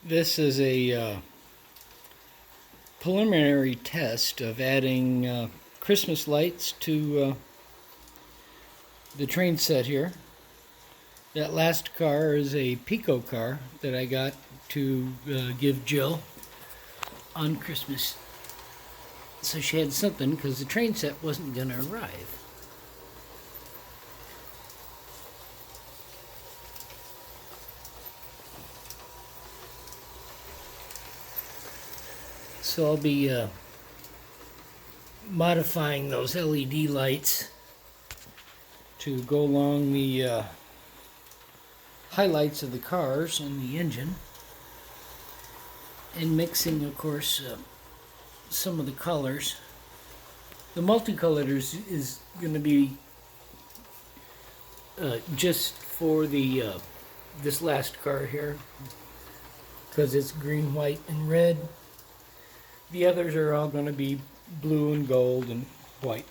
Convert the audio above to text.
This is a preliminary test of adding Christmas lights to the train set here. That last car is a Pico car that I got to give Jill on Christmas. So she had something because the train set wasn't going to arrive. So I'll be modifying those LED lights to go along the highlights of the cars and the engine, and mixing, of course, some of the colors. The multicolored is going to be just for the this last car here, because it's green, white, and red. The others are all going to be blue and gold and white.